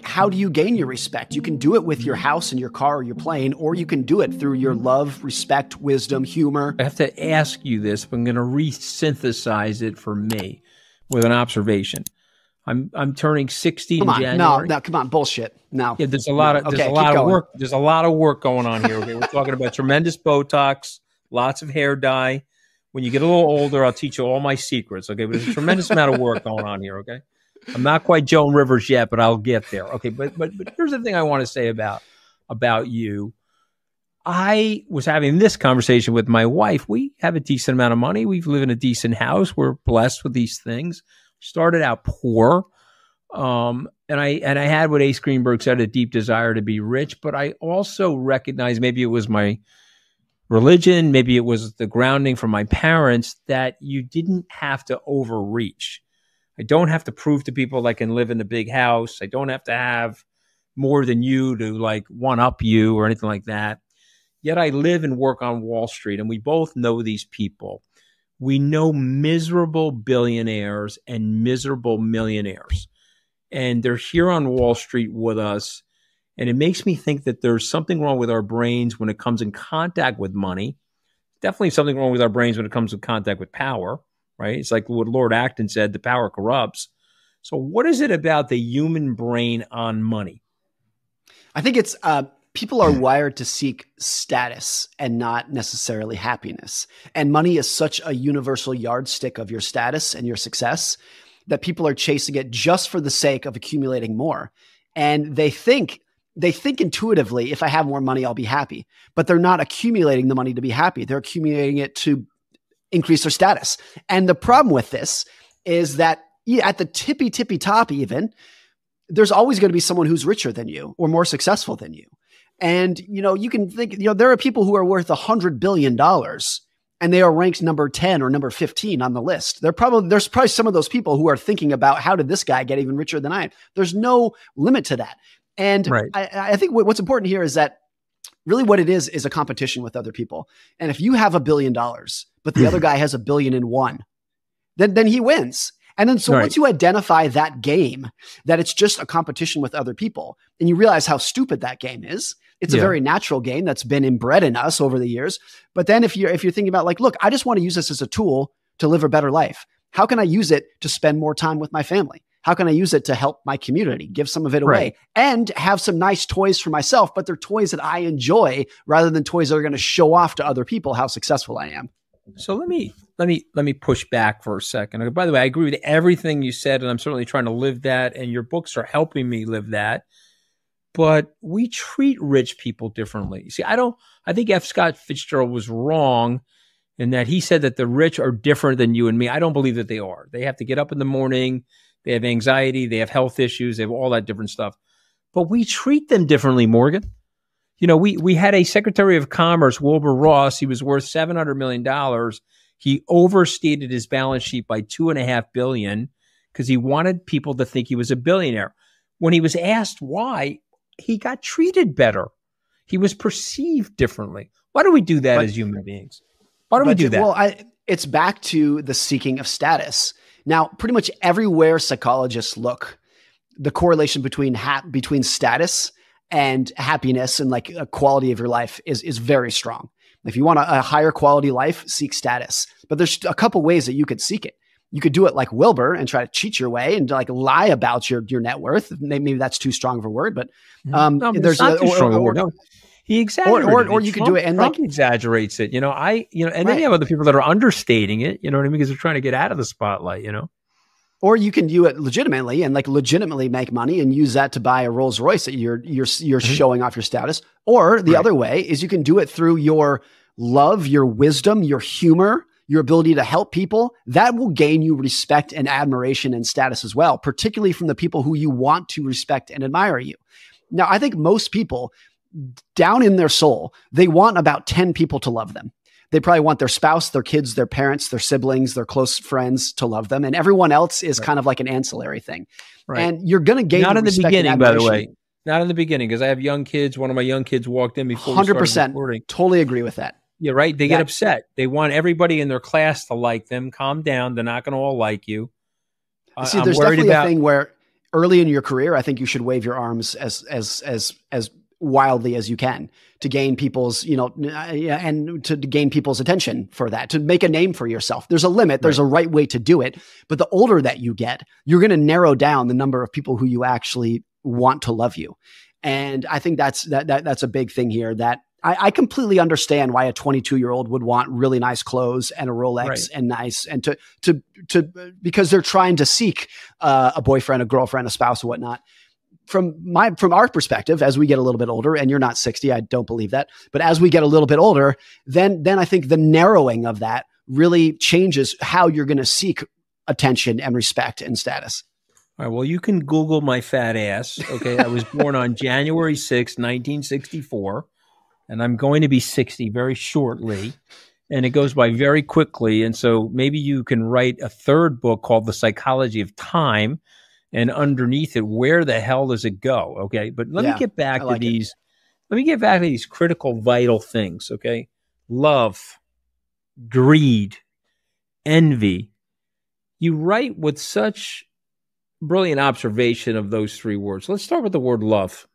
how do you gain your respect? You can do it with your house and your car or your plane, or you can do it through your love, respect, wisdom, humor. I have to ask you this, but I'm going to re-synthesize it for me with an observation. I'm turning 60 in January. No, come on, bullshit. No. Yeah, there's a lot of work. There's a lot of work going on here. Okay, we're talking about tremendous Botox, lots of hair dye. When you get a little older, I'll teach you all my secrets. Okay, but there's a tremendous amount of work going on here. Okay, I'm not quite Joan Rivers yet, but I'll get there. Okay, but here's the thing I want to say about you. I was having this conversation with my wife. We have a decent amount of money. We live in a decent house. We're blessed with these things. Started out poor, and I had what Ace Greenberg said, a deep desire to be rich. But I also recognized, maybe it was my religion, maybe it was the grounding from my parents, that you didn't have to overreach. I don't have to prove to people I can live in a big house. I don't have to have more than you to like one up you or anything like that. Yet I live and work on Wall Street, and we both know these people. We know miserable billionaires and miserable millionaires, and they're here on Wall Street with us. And it makes me think that there's something wrong with our brains when it comes in contact with money. Definitely something wrong with our brains when it comes in contact with power, right? It's like what Lord Acton said, the power corrupts. So what is it about the human brain on money? I think it's people are wired to seek status and not necessarily happiness. And money is such a universal yardstick of your status and your success that people are chasing it just for the sake of accumulating more. And they think intuitively, if I have more money, I'll be happy. But they're not accumulating the money to be happy. They're accumulating it to increase their status. And the problem with this is that at the tippy top even, there's always going to be someone who's richer than you or more successful than you. And, you can think, there are people who are worth $100 billion and they are ranked number 10 or number 15 on the list. There's probably some of those people who are thinking about, how did this guy get even richer than I am? There's no limit to that. And right. I think what's important here is that really what it is a competition with other people. And if you have $1 billion, but the other guy has $1 billion and one, then he wins. And then once you identify that game, that it's just a competition with other people, and you realize how stupid that game is, it's a very natural game that's been inbred in us over the years. But then if you're thinking about like, look, I just want to use this as a tool to live a better life. How can I use it to spend more time with my family? How can I use it to help my community, give some of it away, and have some nice toys for myself, but they're toys that I enjoy rather than toys that are going to show off to other people how successful I am. So let me push back for a second. By the way, I agree with everything you said, and I'm certainly trying to live that, and your books are helping me live that. But we treat rich people differently. See, I think F. Scott Fitzgerald was wrong in that he said that the rich are different than you and me. I don't believe that they are. They have to get up in the morning. They have anxiety. They have health issues. They have all that different stuff. But we treat them differently, Morgan. We had a Secretary of Commerce, Wilbur Ross. He was worth $700 million. He overstated his balance sheet by $2.5 billion because he wanted people to think he was a billionaire. When he was asked why, he got treated better. He was perceived differently. Why do we do that as human beings? Why do we do that? Well, it's back to the seeking of status. Now, pretty much everywhere psychologists look, the correlation between status and happiness and like a quality of your life is very strong. If you want a higher quality life, seek status. But there's a couple ways that you could seek it. You could do it like Wilbur and try to cheat your way and like lie about your net worth. Maybe that's too strong of a word, but there's not too strong of a word. No. He exaggerates it. Or you could do it and Trump exaggerates it. And then you have other people that are understating it. You know what I mean? Because they're trying to get out of the spotlight. Or you can do it legitimately and like legitimately make money and use that to buy a Rolls Royce that you're showing off your status. Or the other way is you can do it through your love, your wisdom, your humor, your ability to help people. That will gain you respect and admiration and status as well, particularly from the people who you want to respect and admire you. Now, I think most people down in their soul, they want about 10 people to love them. They probably want their spouse, their kids, their parents, their siblings, their close friends to love them. And everyone else is kind of like an ancillary thing. Right. And you're going to gain not in the beginning, by the way. Not in the beginning, because I have young kids. One of my young kids walked in before 100%. Totally agree with that. Yeah, right. They get upset. They want everybody in their class to like them. Calm down. They're not going to all like you. See, there's definitely a thing where early in your career, I think you should wave your arms as wildly as you can to gain people's, and to gain people's attention for that, to make a name for yourself. There's a limit. There's a right way to do it. But the older that you get, you're going to narrow down the number of people who you actually want to love you. And I think that's a big thing here, that I completely understand why a 22-year-old would want really nice clothes and a Rolex and because they're trying to seek a boyfriend, a girlfriend, a spouse, or whatnot. From our perspective, as we get a little bit older, and you're not 60, I don't believe that, but as we get a little bit older, then I think the narrowing of that really changes how you're going to seek attention and respect and status. All right. Well, you can Google my fat ass. Okay. I was born on January 6, 1964, and I'm going to be 60 very shortly, and it goes by very quickly. And so maybe you can write a third book called The Psychology of Time, and underneath it, where the hell does it go? Okay. But let me get back to these. Let me get back to these critical, vital things. Okay. Love, greed, envy. You write with such brilliant observation of those three words. Let's start with the word love.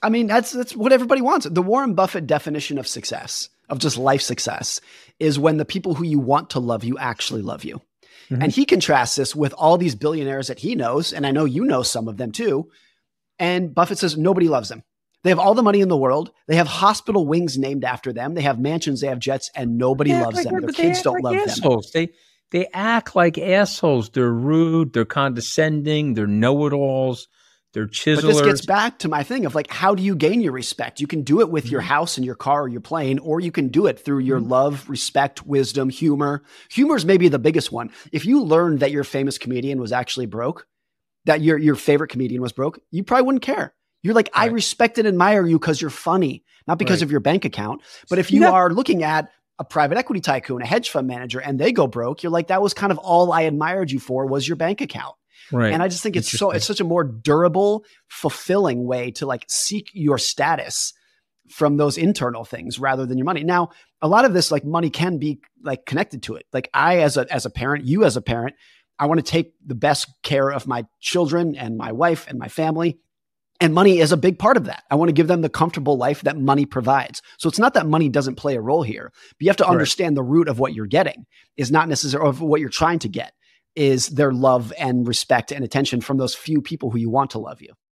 I mean, that's what everybody wants. The Warren Buffett definition of success, of just life success, is when the people who you want to love you actually love you. Mm-hmm. And he contrasts this with all these billionaires that he knows, and I know you know some of them too. And Buffett says nobody loves them. They have all the money in the world. They have hospital wings named after them. They have mansions. They have jets, and nobody loves them. Their kids don't love assholes. them. They act like assholes. They're rude. They're condescending. They're know-it-alls. They're chiselers. But this gets back to my thing of like, how do you gain your respect? You can do it with your house and your car or your plane, or you can do it through your love, respect, wisdom, humor. Humor is maybe the biggest one. If you learned that your famous comedian was actually broke, that your favorite comedian was broke, you probably wouldn't care. You're like, I respect and admire you because you're funny, not because of your bank account. But if you are looking at a private equity tycoon, a hedge fund manager, and they go broke, you're like, that was kind of all I admired you for was your bank account. Right. And I just think it's such a more durable, fulfilling way to like seek your status from those internal things rather than your money. Now, a lot of this, like money can be like connected to it. Like I, as a parent, you as a parent, I want to take the best care of my children and my wife and my family. And money is a big part of that. I want to give them the comfortable life that money provides. So it's not that money doesn't play a role here, but you have to understand the root of what you're getting is not necessarily of what you're trying to get is their love and respect and attention from those few people who you want to love you.